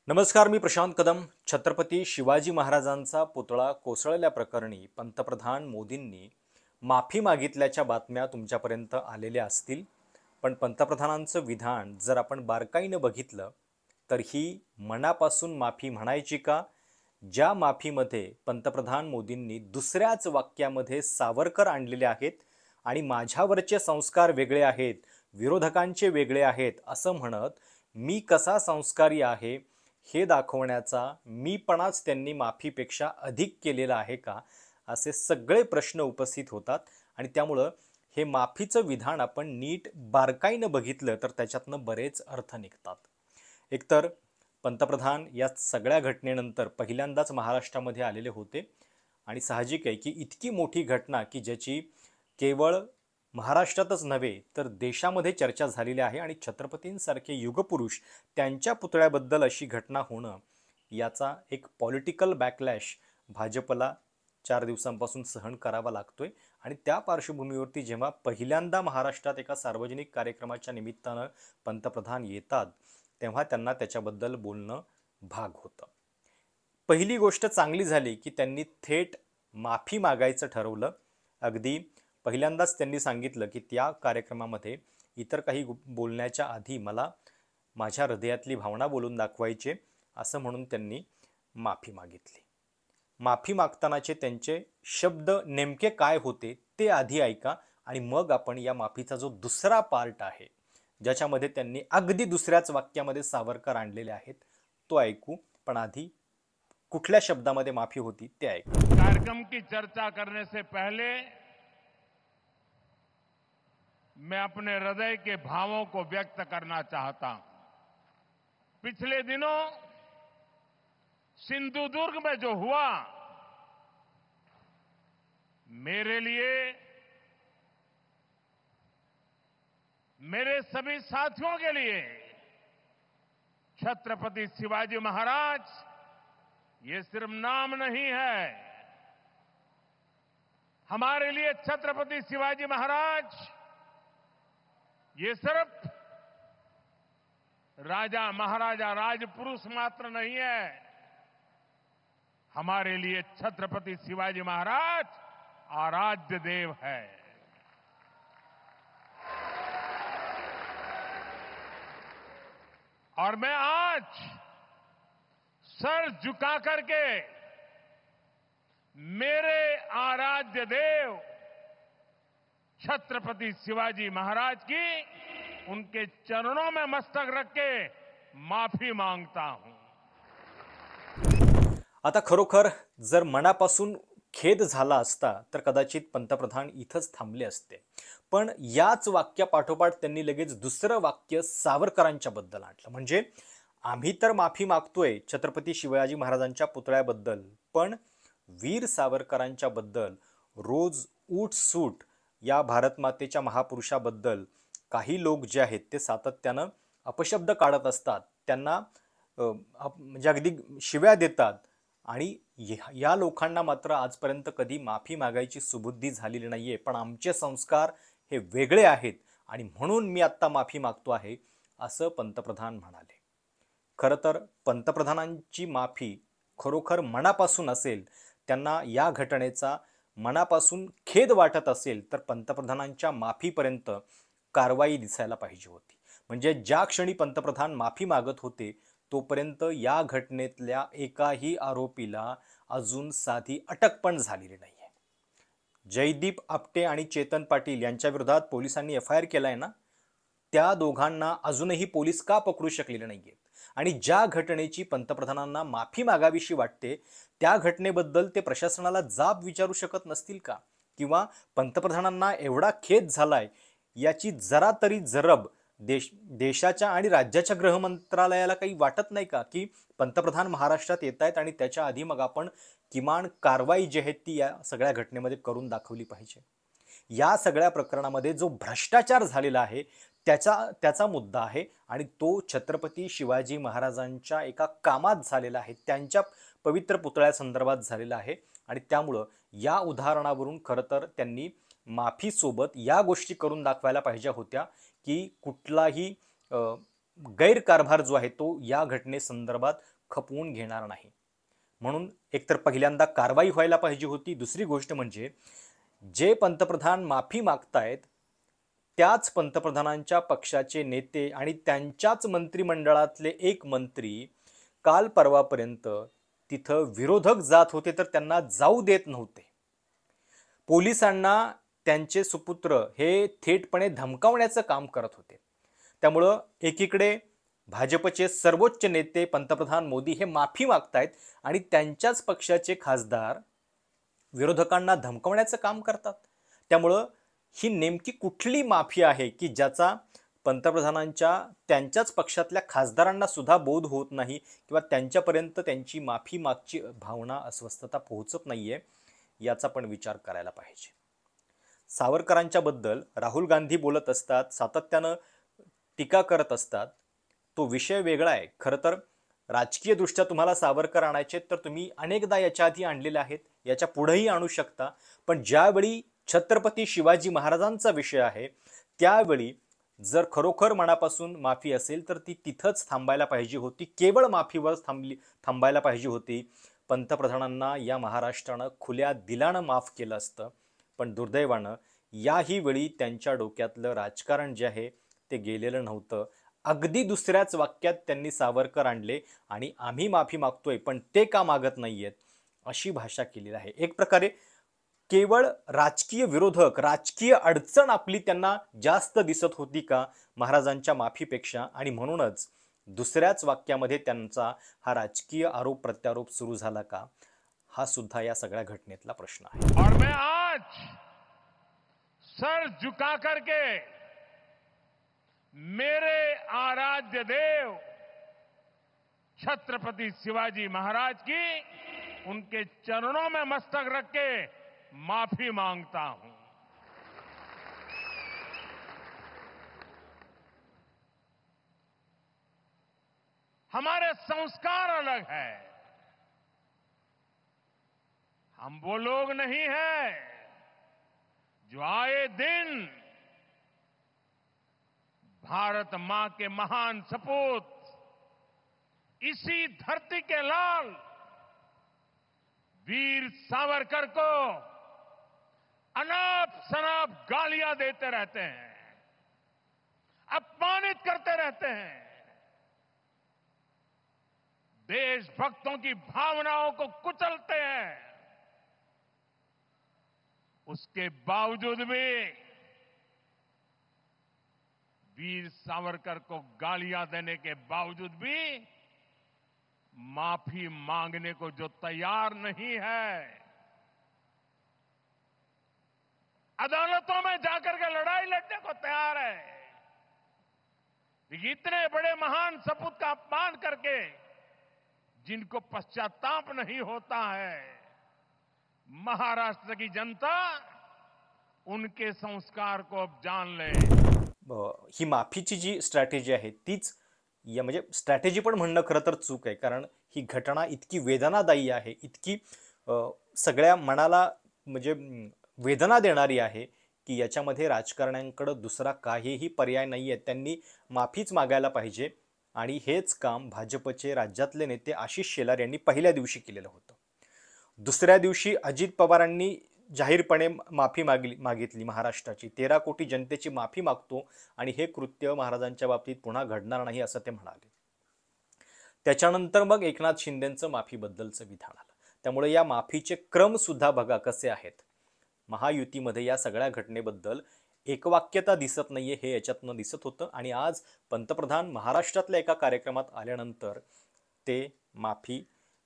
नमस्कार, मी प्रशांत कदम. छत्रपती शिवाजी महाराजांचा पुतळा कोसळल्याप्रकरणी पंतप्रधान मोदींनी माफी मागितल्याच्या बातम्या तुमच्यापर्यंत आलेल्या असतील. पण पंतप्रधानांचं विधान जर आपण बारकाईनं बघितलं तर ही मनापासून माफी म्हणायची का? ज्या माफीमध्ये पंतप्रधान मोदींनी दुसऱ्याच वाक्यामध्ये सावरकर आणलेले आहेत आणि माझ्यावरचे संस्कार वेगळे आहेत, विरोधकांचे वेगळे आहेत असं म्हणत मी कसा संस्कारी आहे हे दाखवण्याचा मीपणाच त्यांनी माफीपेक्षा अधिक केलेला आहे का, असे सगळे प्रश्न उपस्थित होतात. आणि त्यामुळं हे माफीचं विधान आपण नीट बारकाईनं बघितलं तर त्याच्यातनं बरेच अर्थ निघतात. एकतर पंतप्रधान या सगळ्या घटनेनंतर पहिल्यांदाच महाराष्ट्रामध्ये आलेले होते आणि साहजिक आहे की इतकी मोठी घटना की ज्याची केवळ महाराष्ट्रातच नव्हे तर देशामध्ये चर्चा झालेली आहे आणि छत्रपतींसारखे युगपुरुष त्यांच्या पुतळ्याबद्दल अशी घटना होणं याचा एक पॉलिटिकल बॅकलॅश भाजपला 4 दिवसांपासून सहन करावा लागतोय. आणि त्या पार्श्वभूमीवरती जेव्हा पहिल्यांदा महाराष्ट्रात एका सार्वजनिक कार्यक्रमाच्या निमित्तानं पंतप्रधान येतात तेव्हा त्यांना त्याच्याबद्दल बोलणं भाग होतं. पहिली गोष्ट चांगली झाली की त्यांनी थेट माफी मागायचं ठरवलं. अगदी पहिल्यांदाच त्यांनी सांगितलं की त्या कार्यक्रमामध्ये इतर काही बोलण्याच्या आधी मला माझ्या हृदयातली भावना बोलून दाखवायचे असं म्हणून त्यांनी माफी मागितली. माफी मागतानाचे त्यांचे शब्द नेमके काय होते ते आधी ऐका आणि मग आपण या माफीचा जो दुसरा पार्ट आहे ज्याच्यामध्ये त्यांनी अगदी दुसऱ्याच वाक्यामध्ये सावरकर आणलेले आहेत तो ऐकू. पण आधी कुठल्या शब्दामध्ये माफी होती ते ऐकू. कार्यक्रम की चर्चा करने से पहले मैं अपने हृदय के भावों को व्यक्त करना चाहता हूं। पिछले दिनों सिंधुदुर्ग में जो हुआ मेरे लिए, मेरे सभी साथियों के लिए छत्रपति शिवाजी महाराज ये सिर्फ नाम नहीं है। हमारे लिए छत्रपति शिवाजी महाराज ये सिर्फ राजा महाराजा राजपुरुष मात्र नहीं है। हमारे लिए छत्रपति शिवाजी महाराज आराध्य देव है। और मैं आज सर झुका करके मेरे आराध्य देव छत्रपति शिवाजी महाराज की उनके चरणों में मस्तक रख के माफी मांगता हूं। आता खरोखर जर मनापासून खेद झाला असता तर कदाचित पंतप्रधान इथंच थांबले असते. पण याच वाक्यापाठोपाठ त्यांनी लगेच दुसरं वाक्य सावरकरांच्या बद्दल आणलं. म्हणजे आम्ही तर माफी मागतोय छत्रपती शिवाजी महाराजांच्या पुतळ्याबद्दल, पण वीर सावरकरांच्या बद्दल, रोज उठ सूट या भारत मातेच्या महापुरुषाबद्दल काही लोक जे आहेत ते सातत्यानं अपशब्द काढत असतात, त्यांना म्हणजे अगदी शिव्या देतात. आणि या लोकांना मात्र आजपर्यंत कधी माफी मागायची सुबुद्धी झालेली नाहीये. पण आमचे संस्कार हे वेगळे आहेत आणि म्हणून मी आत्ता माफी मागतो आहे असं पंतप्रधान म्हणाले. खरं तर पंतप्रधानांची माफी खरोखर मनापासून असेल, त्यांना या घटनेचा मनापासून खेद वाटत असेल तर पंतप्रधानांच्या माफीपर्यंत कारवाई दिसायला पाहिजे होती. म्हणजे ज्या क्षणी पंतप्रधान माफी मागत होते तोपर्यंत या घटनेतल्या एकाही आरोपीला अजून साधी अटक पण झालेली नाहीये. जयदीप आपटे आणि चेतन पाटील यांच्या विरोधात पोलिसांनी FIR केलाय ना, त्या दोघांना अजूनही पोलीस का पकडू शकलेले नाहीयेत? आणि ज्या घटनेची पंतप्रधानांना माफी मागावीशी वाटते त्या घटनेबद्दल ते प्रशासनाला जाब विचारू शकत नसतील का? किंवा पंतप्रधानांना एवढा खेद झालाय याची जरा तरी जरब देशाच्या आणि राज्याच्या गृह मंत्रालयाला काही वाटत नाही का की पंतप्रधान महाराष्ट्रात येत आहेत आणि त्याच्या आधी मग आपण किमान कारवाई जी आहे ती या सगळ्या घटनेमध्ये करून दाखवली पाहिजे. या सगळ्या प्रकरणामध्ये जो भ्रष्टाचार झालेला आहे त्याचा मुद्दा आहे आणि तो छत्रपती शिवाजी महाराजांच्या एका कामात झालेला आहे, त्यांच्या पवित्र पुतळ्यासंदर्भात झालेला आहे. आणि त्यामुळं या उदाहरणावरून खरं तर त्यांनी माफीसोबत या गोष्टी करून दाखवायला पाहिजे होत्या की कुठलाही गैरकारभार जो आहे तो या घटनेसंदर्भात खपवून घेणार नाही. म्हणून एकतर पहिल्यांदा कारवाई व्हायला पाहिजे होती. दुसरी गोष्ट म्हणजे जे पंतप्रधान माफी मागतायत त्याच पंतप्रधानांच्या पक्षाचे नेते आणि त्यांच्याच मंत्रिमंडळातले एक मंत्री काल परवापर्यंत तिथं विरोधक जात होते तर त्यांना जाऊ देत नव्हते. पोलिसांना त्यांचे सुपुत्र हे थेटपणे धमकावण्याचं काम करत होते. त्यामुळं एकीकडे भाजपचे सर्वोच्च नेते पंतप्रधान मोदी हे माफी मागतायत आणि त्यांच्याच पक्षाचे खासदार विरोधकांना धमकावण्याचं काम करतात. त्यामुळं ही नेमकी कुठली माफी आहे की ज्याचा पंतप्रधानांच्या त्यांच्याच पक्षातल्या खासदारांना सुद्धा बोध होत नाही किंवा त्यांच्यापर्यंत त्यांची माफी मागची भावना अस्वस्थता पोहोचत नाहीये, याचा पण विचार करायला पाहिजे. सावरकरांच्या बद्दल राहुल गांधी बोलत असतात, सातत्यानं टीका करत असतात. तो विषय वेगळा आहे. खरं तर राजकीय दृष्ट्या तुम्हाला सावरकर आणायचे तर तुम्ही अनेकदा याच्या आधी आणलेले आहेत, याच्या पुढेही आणू शकता. पण ज्यावेळी छत्रपती शिवाजी महाराजांचा विषय आहे त्यावेळी जर खरोखर मनापासून माफी असेल तर ती तिथंच थांबायला पाहिजे होती. केवळ माफीवर थांबायला पाहिजे होती. पंतप्रधानांना या महाराष्ट्रानं खुल्या दिलानं माफ केलं असतं. पण दुर्दैवानं याही वेळी त्यांच्या डोक्यातलं राजकारण जे आहे ते गेलेलं नव्हतं. अगदी दुसऱ्याच वाक्यात त्यांनी सावरकर आणले आणि आम्ही माफी मागतोय पण ते का मागत नाहीयेत अशी भाषा केलेली आहे. एक प्रकारे केवळ राजकीय विरोधक, राजकीय अडचण आपली त्यांना जास्त दिसत होती का महाराजांच्या माफीपेक्षा, आणि म्हणूनच दुसऱ्याच वाक्यामध्ये त्यांचा हा राजकीय आरोप प्रत्यारोप सुरू झाला का, हा सुद्धा या सगळ्या घटनेतला प्रश्न आहे. और मैं आज सर झुका करके मेरे आराध्य देव छत्रपति शिवाजी महाराज की उनके चरणों में मस्तक रख के माफी मांगता हूं. हमारे संस्कार अलग है. हम वो लोग नहीं हैं जो आए दिन भारत मां के महान सपूत इसी धरती के लाल वीर सावरकर को अनाप शनाप गालियां देते रहते हैं, अपमानित करते रहते हैं, देशभक्तों की भावनाओं को कुचलते हैं. उसके बावजूद भी वीर सावरकर को गालियां देने के बावजूद भी माफी मांगने को जो तैयार नहीं है, अदालतों में जाकर के लड़ाई लड़ने को तैयार है, इतने बड़े महान सपूत का अपमान करके जिनको पश्चाताप नहीं होता है, महाराष्ट्र की जनता उनके संस्कार को अब जान ले. ही माफीची जी स्ट्रॅटेजी आहे तीच या म्हणजे स्ट्रॅटेजी पण म्हणणं खरं तर चूक आहे. कारण ही घटना इतकी वेदनादायी आहे, इतकी सगळ्या मनाला म्हणजे वेदना देणारी आहे की याच्यामध्ये राजकारण्यांकडे दुसरा काहीही पर्याय नाही आहे. त्यांनी माफीच मागायला पाहिजे आणि हेच काम भाजपचे राज्यातले नेते आशिष शेलार यांनी पहिल्या दिवशी केलेलं होतं. दुसऱ्या दिवशी अजित पवारांनी जाहीरपणे माफी मागितली महाराष्ट्राची. 13 कोटी जनतेची माफी मागतो आणि हे कृत्य महाराजांच्या बाबतीत पुन्हा घडणार नाही असं ते म्हणाले. त्याच्यानंतर मग एकनाथ शिंदेंचं माफीबद्दलचं विधान आलं. त्यामुळे या माफीचे क्रम सुद्धा बघा कसे आहेत. महायुतीमध्ये या सगळ्या घटनेबद्दल एकवाक्यता दिसत नाहीये हे याच्यातनं दिसत होतं. आणि आज पंतप्रधान महाराष्ट्रातल्या एका कार्यक्रमात आल्यानंतर ते माफी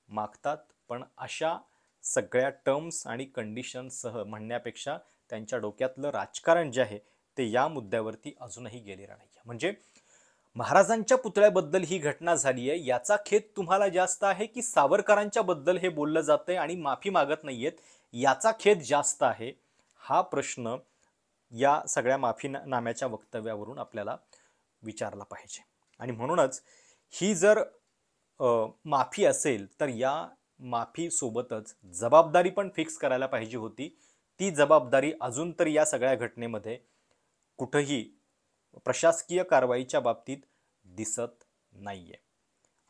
मागतात, पण अशा सगळ्या टर्म्स आणि कंडिशनसह म्हणण्यापेक्षा त्यांच्या डोक्यातलं राजकारण जे आहे ते या मुद्द्यावरती अजूनही गेलेलं नाही. म्हणजे महाराजांच्या पुतळ्याबद्दल ही घटना झाली आहे याचा खेद तुम्हाला जास्त आहे की सावरकरांच्या बद्दल हे बोललं जातंय आणि माफी मागत नाहीयेत याचा खेद जास्त आहे? हा प्रश्न या सगळ्या माफीनाम्याच्या वक्तव्यावरून आपल्याला विचारला पाहिजे. आणि म्हणूनच ही जर माफी असेल तर या माफी सोबतच जबाबदारी पण फिक्स करायला पाहिजे होती. ती जबाबदारी अजून तरी या सगळ्या घटनेमध्ये कुठेही प्रशासकीय कारवाईच्या बाबतीत दिसत नाहीये.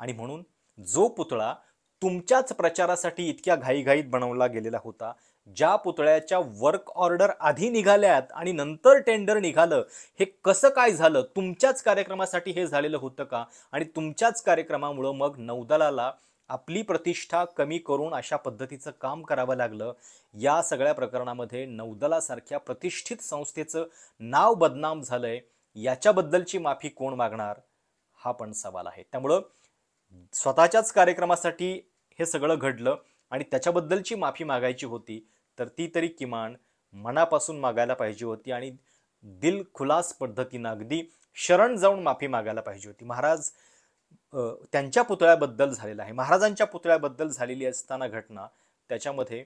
आणि म्हणून जो पुतळा तुमच्याच प्रचारासाठी इतक्या घाईघाईत बनवला गेलेला होता, ज्या पुतळ्याच्या वर्क ऑर्डर आधी निघाल्यात आणि नंतर टेंडर निघालं, हे कसं काय झालं? तुमच्याच कार्यक्रमासाठी हे झालेलं होतं का? आणि तुमच्याच कार्यक्रमामुळं मग नौदलाला आपली प्रतिष्ठा कमी करून अशा पद्धतीचं काम करावं लागलं. या सगळ्या प्रकरणामध्ये नौदलासारख्या प्रतिष्ठित संस्थेचं नाव बदनाम झालंय. याच्याबद्दलची माफी कोण मागणार? हा पण सवाल आहे. त्यामुळं स्वतःच्याच कार्यक्रमासाठी हे सगळं घडलं आणि त्याच्याबद्दलची माफी मागायची होती, तर ती तरी किमान मनापासून मागायला पाहिजे होती आणि दिलखुलास पद्धतीनं अगदी शरण जाऊन माफी मागायला पाहिजे होती. महाराज त्यांच्या पुतळ्याबद्दल झालेला आहे, महाराजांच्या पुतळ्याबद्दल झालेली असताना घटना, त्याच्यामध्ये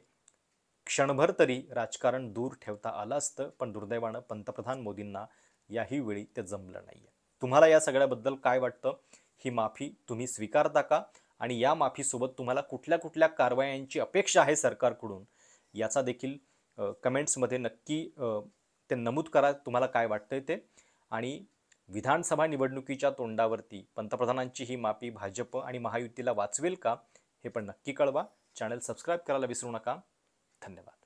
क्षणभर तरी राजकारण दूर ठेवता आलं असतं, पण दुर्दैवानं पंतप्रधान मोदींना याही वेळी ते जमलं नाहीये. तुम्हाला या सगळ्याबद्दल काय वाटतं? ही माफी तुम्ही स्वीकारता का? आणि या माफीसोबत तुम्हाला कुठल्या कुठल्या कारवायांची अपेक्षा आहे सरकारकडून, याचा देखील कमेंट्समध्ये नक्की ते नमूद करा. तुम्हाला काय वाटतंय ते. आणि विधानसभा निवडणुकीच्या तोंडावरती पंतप्रधानांची ही माफी भाजप आणि महायुतीला वाचवेल का? हे पण नक्की कळवा. चॅनल सबस्क्राईब करायला विसरू नका. धन्यवाद.